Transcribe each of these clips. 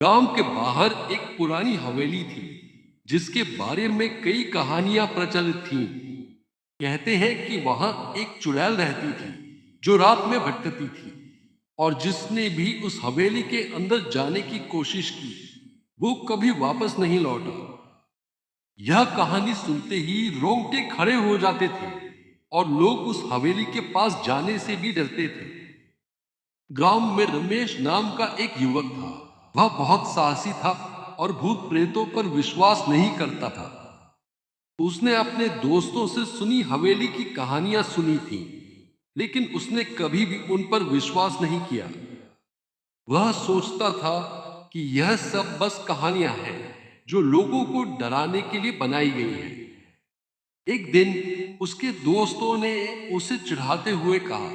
गांव के बाहर एक पुरानी हवेली थी जिसके बारे में कई कहानियां प्रचलित थीं। कहते हैं कि वहां एक चुड़ैल रहती थी जो रात में भटकती थी और जिसने भी उस हवेली के अंदर जाने की कोशिश की वो कभी वापस नहीं लौटा। यह कहानी सुनते ही रोंगटे खड़े हो जाते थे और लोग उस हवेली के पास जाने से भी डरते थे। गांव में रमेश नाम का एक युवक था। वह बहुत साहसी था और भूत प्रेतों पर विश्वास नहीं करता था। उसने अपने दोस्तों से सुनी हवेली की कहानियां सुनी थी, लेकिन उसने कभी भी उन पर विश्वास नहीं किया। वह सोचता था कि यह सब बस कहानियां हैं जो लोगों को डराने के लिए बनाई गई हैं। एक दिन उसके दोस्तों ने उसे चिढ़ाते हुए कहा,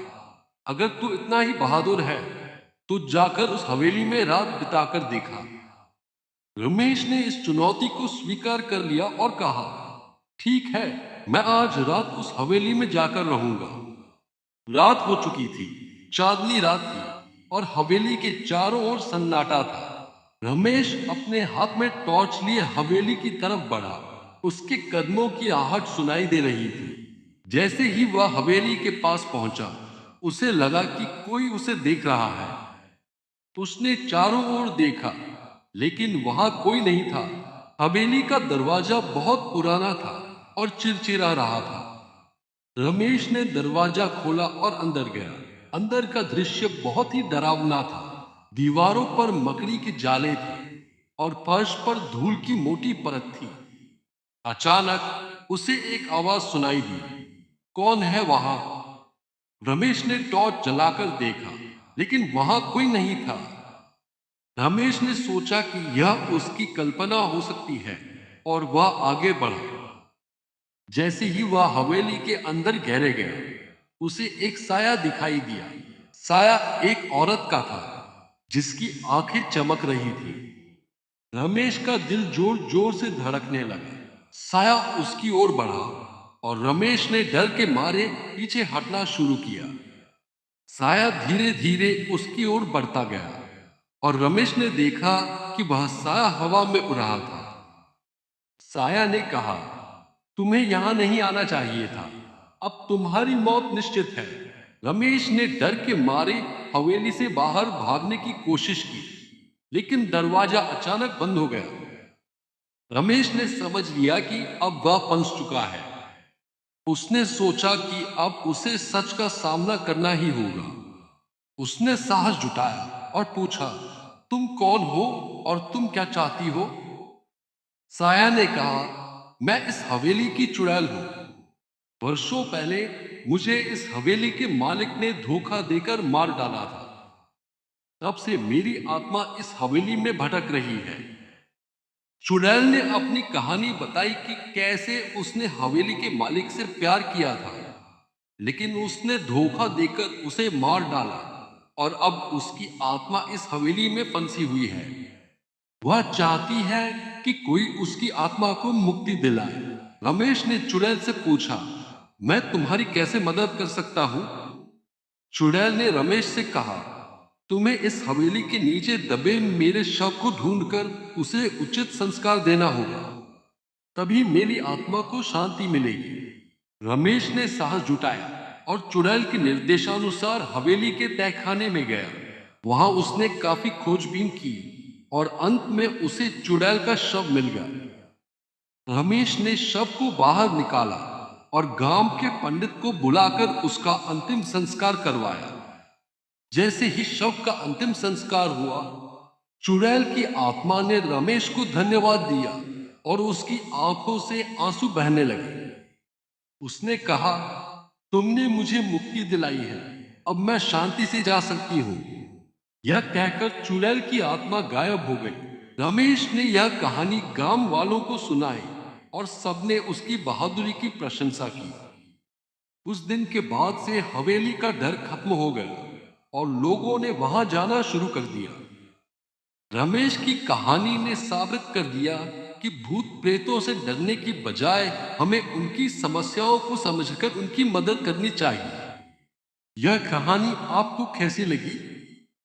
अगर तू इतना ही बहादुर है तो जाकर उस हवेली में रात बिताकर देखा। रमेश ने इस चुनौती को स्वीकार कर लिया और कहा, ठीक है, मैं आज रात उस हवेली में जाकर रहूंगा। रात हो चुकी थी, चांदनी रात थी और हवेली के चारों ओर सन्नाटा था। रमेश अपने हाथ में टॉर्च लिए हवेली की तरफ बढ़ा। उसके कदमों की आहट सुनाई दे रही थी। जैसे ही वह हवेली के पास पहुंचा, उसे लगा कि कोई उसे देख रहा है। उसने चारों ओर देखा, लेकिन वहां कोई नहीं था। हवेली का दरवाजा बहुत पुराना था और चिरचिरा रहा था। रमेश ने दरवाजा खोला और अंदर गया। अंदर का दृश्य बहुत ही डरावना था। दीवारों पर मकड़ी के जाले थे और फर्श पर धूल की मोटी परत थी। अचानक उसे एक आवाज सुनाई दी, कौन है वहां? रमेश ने टॉर्च जलाकर देखा, लेकिन वहां कोई नहीं था। रमेश ने सोचा कि यह उसकी कल्पना हो सकती है और वह आगे बढ़ा। जैसे ही वह हवेली के अंदर गहरे गया, उसे एक साया दिखाई दिया। साया एक औरत का था जिसकी आंखें चमक रही थी। रमेश का दिल जोर जोर से धड़कने लगा। साया उसकी ओर बढ़ा और रमेश ने डर के मारे पीछे हटना शुरू किया। साया धीरे धीरे उसकी ओर बढ़ता गया और रमेश ने देखा कि वह साया हवा में उड़ रहा था। साया ने कहा, तुम्हें यहां नहीं आना चाहिए था, अब तुम्हारी मौत निश्चित है। रमेश ने डर के मारे हवेली से बाहर भागने की कोशिश की, लेकिन दरवाजा अचानक बंद हो गया। रमेश ने समझ लिया कि अब वह फंस चुका है। उसने सोचा कि अब उसे सच का सामना करना ही होगा। उसने साहस जुटाया और पूछा, तुम कौन हो और तुम क्या चाहती हो? साया ने कहा, मैं इस हवेली की चुड़ैल हूं। वर्षों पहले मुझे इस हवेली के मालिक ने धोखा देकर मार डाला था। तब से मेरी आत्मा इस हवेली में भटक रही है। चुड़ैल ने अपनी कहानी बताई कि कैसे उसने हवेली के मालिक से प्यार किया था, लेकिन उसने धोखा देकर उसे मार डाला और अब उसकी आत्मा इस हवेली में फंसी हुई है। वह चाहती है कि कोई उसकी आत्मा को मुक्ति दिलाए। रमेश ने चुड़ैल से पूछा, मैं तुम्हारी कैसे मदद कर सकता हूं? चुड़ैल ने रमेश से कहा, तुम्हें इस हवेली के नीचे दबे मेरे शव को ढूंढकर उसे उचित संस्कार देना होगा, तभी मेरी आत्मा को शांति मिलेगी। रमेश ने साहस जुटाया और चुड़ैल के निर्देशानुसार हवेली के तहखाने में गया। वहां उसने काफी खोजबीन की और अंत में उसे चुड़ैल का शव मिल गया। रमेश ने शव को बाहर निकाला और गांव के पंडित को बुलाकर उसका अंतिम संस्कार करवाया। जैसे ही शव का अंतिम संस्कार हुआ, चुड़ैल की आत्मा ने रमेश को धन्यवाद दिया और उसकी आंखों से आंसू बहने लगे। उसने कहा, तुमने मुझे मुक्ति दिलाई है, अब मैं शांति से जा सकती हूँ। यह कहकर चुड़ैल की आत्मा गायब हो गई। रमेश ने यह कहानी गांव वालों को सुनाई और सबने उसकी बहादुरी की प्रशंसा की। उस दिन के बाद से हवेली का डर खत्म हो गया और लोगों ने वहां जाना शुरू कर दिया। रमेश की कहानी ने साबित कर दिया कि भूत प्रेतों से डरने की बजाय हमें उनकी समस्याओं को समझकर उनकी मदद करनी चाहिए। यह कहानी आपको कैसी लगी?